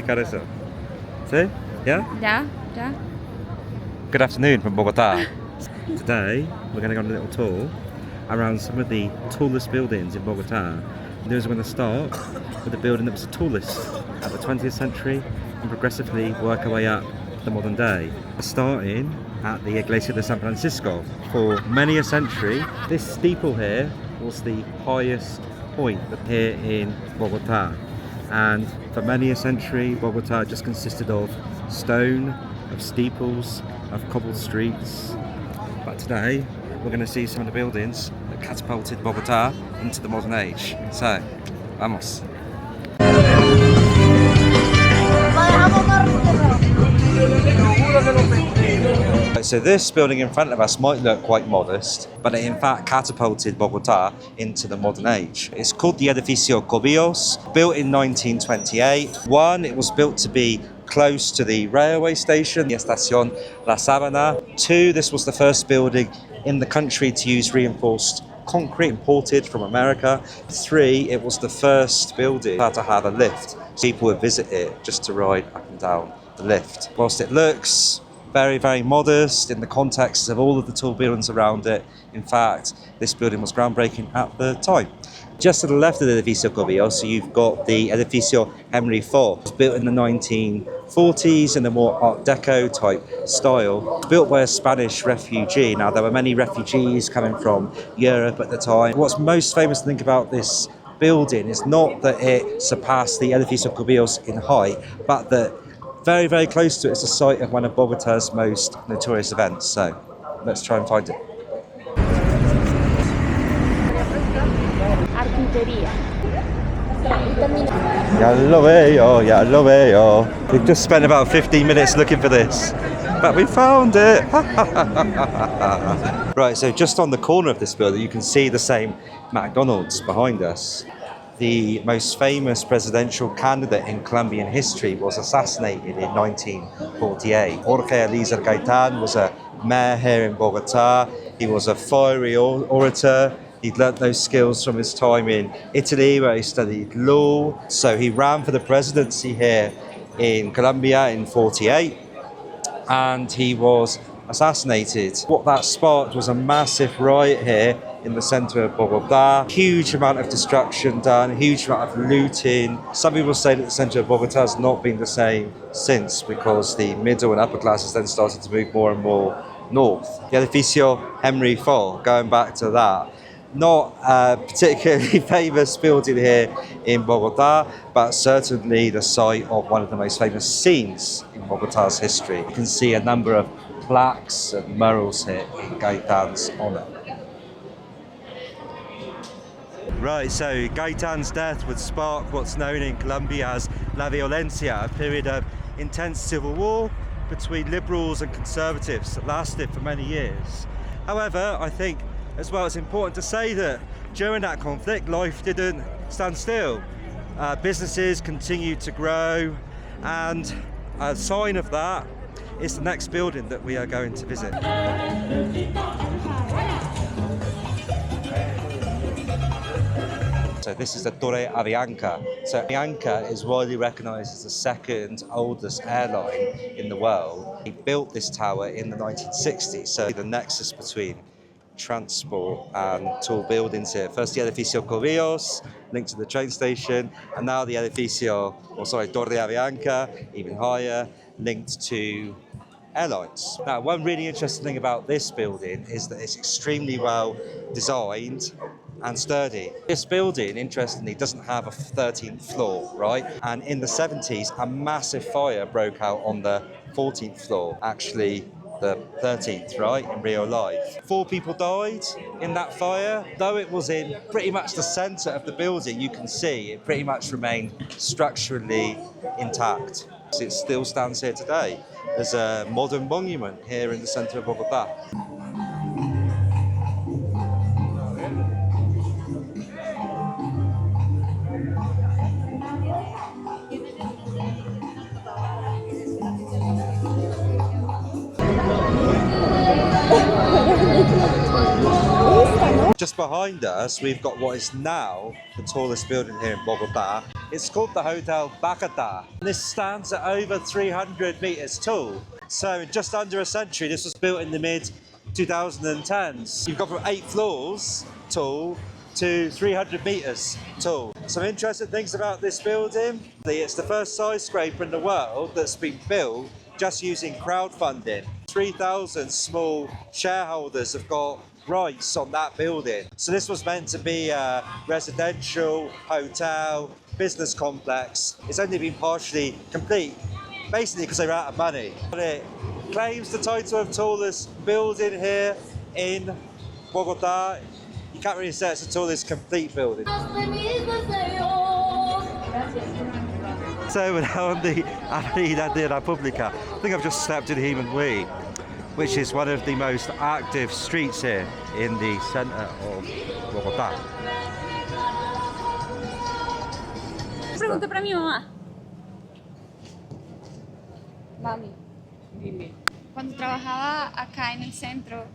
Carissa. See? Yeah? Yeah, yeah. Good afternoon from Bogotá. Today we're going to go on a little tour around some of the tallest buildings in Bogotá. And we're going to start with the building that was the tallest at the 20th century and progressively work our way up to the modern day. Starting at the Iglesia de San Francisco. For many a century, this steeple here was the highest point here in Bogotá. And for many a century, Bogotá just consisted of stone, of steeples, of cobbled streets. But today, we're going to see some of the buildings that catapulted Bogotá into the modern age. So, vamos. So this building in front of us might look quite modest, but it in fact catapulted Bogotá into the modern age. It's called the Edificio Cubillos, built in 1928. One, it was built to be close to the railway station, the Estación La Sabana. Two, this was the first building in the country to use reinforced concrete imported from America. Three, it was the first building to have a lift. People would visit it just to ride up and down the lift. Whilst it looks very, very modest in the context of all of the tall buildings around it, in fact, this building was groundbreaking at the time. Just to the left of the Edificio Cubillos, so you've got the Edificio Henry Faux, built in the 1940s in a more Art Deco type style, built by a Spanish refugee. Now, there were many refugees coming from Europe at the time. What's most famous to think about this building is not that it surpassed the Edificio Cubillos in height, but that very, very close to it is the site of one of Bogotá's most notorious events. So let's try and find it. Ya lo veo. We've just spent about 15 minutes looking for this, but we found it. Right, so just on the corner of this building, you can see the same McDonald's behind us. The most famous presidential candidate in Colombian history was assassinated in 1948. Jorge Eliezer Gaitan was a mayor here in Bogotá. He was a fiery orator. He'd learnt those skills from his time in Italy, where he studied law. So he ran for the presidency here in Colombia in 48, and he was assassinated. What that sparked was a massive riot here in the centre of Bogotá. Huge amount of destruction done, huge amount of looting. Some people say that the centre of Bogotá has not been the same since, because the middle and upper classes then started to move more and more north. The Edificio Henry Faux, going back to that, not a particularly famous building here in Bogotá, but certainly the site of one of the most famous scenes in Bogotá's history. You can see a number of plaques and murals here in Gaitan's honour. Right, so Gaitan's death would spark what's known in Colombia as La Violencia, a period of intense civil war between liberals and conservatives that lasted for many years. However, I think as well it's important to say that during that conflict, life didn't stand still. Businesses continued to grow, and a sign of that is the next building that we are going to visit. So this is the Torre Avianca. So Avianca is widely recognised as the second oldest airline in the world. He built this tower in the 1960s, so the nexus between transport and tall buildings here. First the Edificio Cubillos, linked to the train station, and now the Torre Avianca, even higher, linked to airlines. Now, one really interesting thing about this building is that it's extremely well designed and sturdy. This building, interestingly, doesn't have a 13th floor, right? And in the 70s, a massive fire broke out on the 14th floor, actually the 13th, right, in real life. 4 people died in that fire. Though it was in pretty much the centre of the building, you can see it pretty much remained structurally intact. It still stands here today. There's a modern monument here in the centre of Bogotá. Just behind us, we've got what is now the tallest building here in Bogotá. It's called the Hotel Bacatá. This stands at over 300 meters tall. So in just under a century, this was built in the mid 2010s. You've got from 8 floors tall to 300 meters tall. Some interesting things about this building. It's the first skyscraper in the world that's been built just using crowdfunding. 3,000 small shareholders have got rights on that building. So this was meant to be a residential, hotel, business complex. It's only been partially complete, basically because they ran out of money. But it claims the title of tallest building here in Bogotá. You can't really say it's the tallest complete building. So we're now on the Avenida de la República. I think I've just stepped in Human Way, which is one of the most active streets here in the centre of Bogotá. Pregunta para mi mamá. Mami, Dime. cuando trabajaba acá en el centro,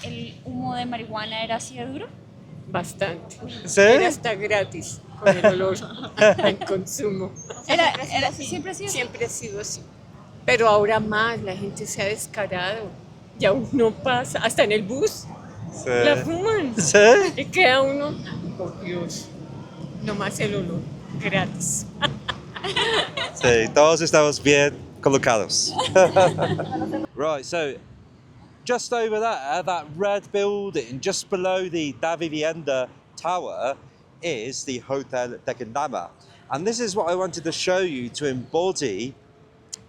¿el humo de marihuana era así de duro? Bastante. ¿Sí? Era hasta gratis con el olor al consumo. Siempre ha sido así. Siempre ha sido así. Pero ahora más, la gente se ha descarado. Ya uno pasa, hasta en el bus, Sí. la fuman. ¿Sí? Y queda uno, por Dios, nomás el olor, gratis. Sí, todos estamos bien colocados. Right, so just over there, that red building, just below the Da Vivienda Tower, is the Hotel Tequendama. And this is what I wanted to show you to embody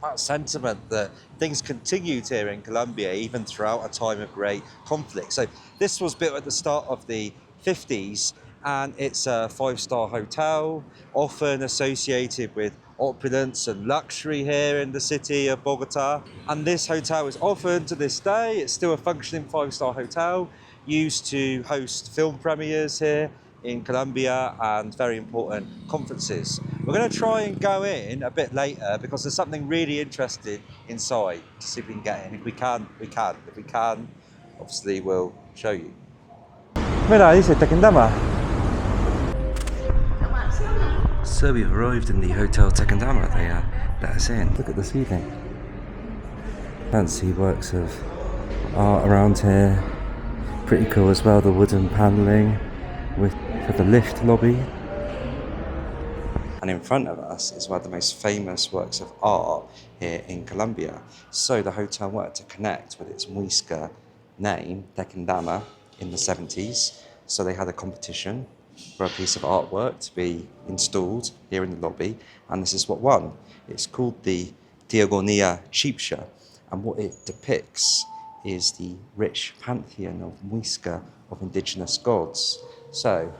that sentiment that things continued here in Colombia even throughout a time of great conflict. So this was built at the start of the 50s, and it's a 5-star hotel, often associated with opulence and luxury here in the city of Bogotá. And this hotel is often, to this day, it's still a functioning 5-star hotel, used to host film premieres here in Colombia and very important conferences. We're going to try and go in a bit later because there's something really interesting inside to see if we can get in. If we can, we can. If we can, obviously we'll show you. Mira, dice Tequendama. So we've arrived in the Hotel Tequendama. They let us in. Look at the ceiling. Fancy works of art around here. Pretty cool as well, the wooden panelling for the lift lobby. And in front of us is one of the most famous works of art here in Colombia. So the hotel wanted to connect with its Muisca name, Tequendama, in the 70s. So they had a competition for a piece of artwork to be installed here in the lobby. And this is what won. It's called the Diagonía Egipcia. And what it depicts is the rich pantheon of Muisca, of indigenous gods. So,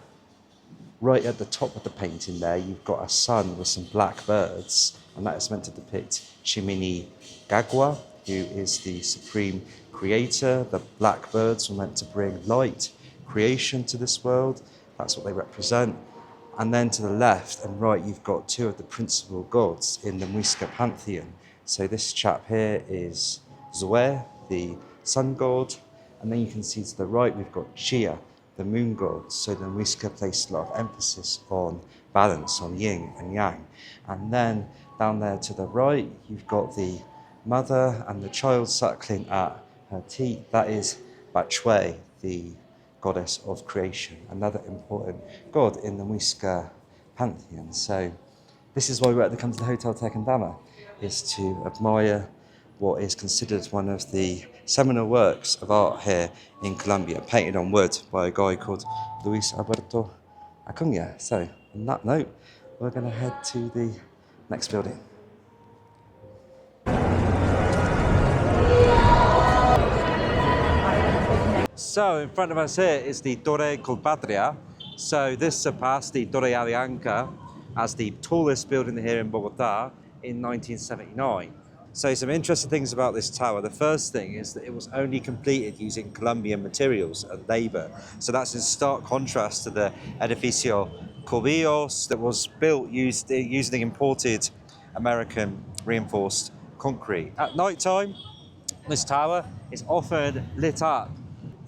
right at the top of the painting there, you've got a sun with some black birds, and that is meant to depict Chimini Gagua, who is the supreme creator. The black birds were meant to bring light, creation to this world. That's what they represent. And then to the left and right, you've got 2 of the principal gods in the Muisca pantheon. So this chap here is Zoe, the sun god, and then you can see to the right, we've got Chia, the moon god. So the Muisca placed a lot of emphasis on balance, on yin and yang. And then down there to the right, you've got the mother and the child suckling at her teat. That is Bachue, the goddess of creation, another important god in the Muisca pantheon. So this is why we had to come to the Hotel Tequendama, is to admire what is considered one of the seminal works of art here in Colombia, painted on wood by a guy called Luis Alberto Acuña. So on that note, we're going to head to the next building. So in front of us here is the Torre Colpatria. So this surpassed the Torre Avianca as the tallest building here in Bogotá in 1979. So some interesting things about this tower. The first thing is that it was only completed using Colombian materials and labour. So that's in stark contrast to the Edificio Cubillos that was built using imported American reinforced concrete. At night time, this tower is often lit up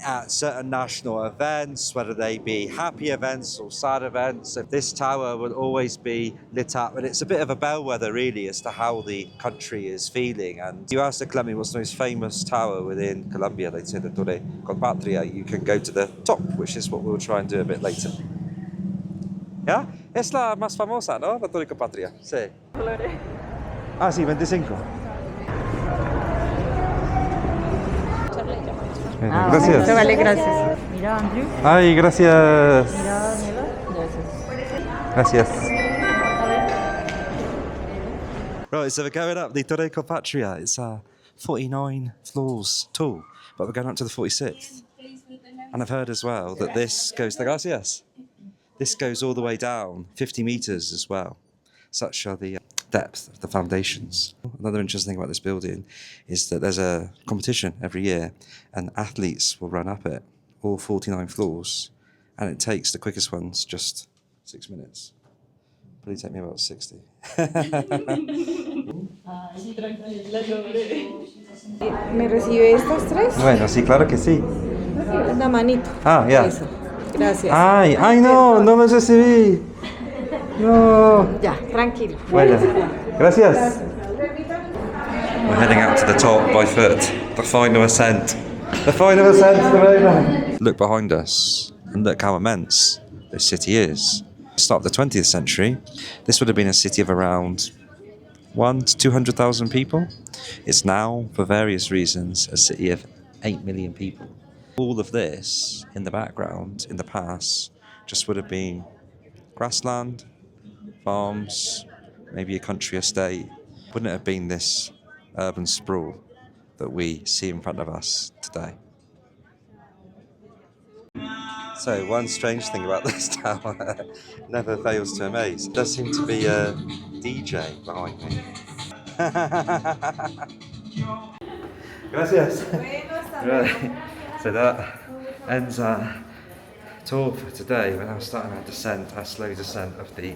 at certain national events, whether they be happy events or sad events. This tower will always be lit up, and it's a bit of a bellwether really as to how the country is feeling. And you asked the Colombia what's the most famous tower within Colombia, they'd say the Torre Colpatria. You can go to the top, which is what we'll try and do a bit later. ¿Ya? Es la más famosa, ¿no? La Torre Colpatria. Sí. Ah, sí, 25. Gracias. Vale, gracias. Mira, Andrew. Ay, gracias. Mira, Daniela. Gracias. Gracias. Right, so we're going up the Torre Colpatria. It's 49 floors tall, but we're going up to the 46th. And I've heard as well that this goes, gracias. This goes all the way down 50 meters as well. Such are the depth of the foundations. Another interesting thing about this building is that there's a competition every year and athletes will run up it, all 49 floors, and it takes the quickest ones just 6 minutes. Probably take me about 60. ¿Me recibe estas tres? Bueno, sí, claro que sí. Una manito. Ah, ya. Eso. Gracias. Ay, no los recibí. No. Ya, tranquilo. Bueno, gracias. We're heading out to the top by foot. The final ascent. The final ascent to the Roma. Look behind us and look how immense this city is. Start of the 20th century, this would have been a city of around 1 to 200,000 people. It's now, for various reasons, a city of 8 million people. All of this in the background, in the past, just would have been grassland, farms, maybe a country estate. Wouldn't it have been this urban sprawl that we see in front of us today? So one strange thing about this tower never fails to amaze. There does seem to be a DJ behind me. Gracias. Right. So that ends our tour for today. We're now starting our descent, our slow descent of the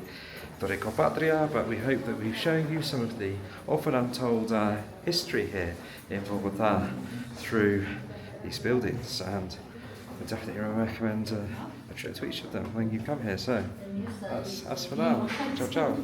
Torre Colpatria, but we hope that we've shown you some of the often untold history here in Bogotá through these buildings, and I definitely recommend a trip to each of them when you come here. So that's for now. Ciao, ciao.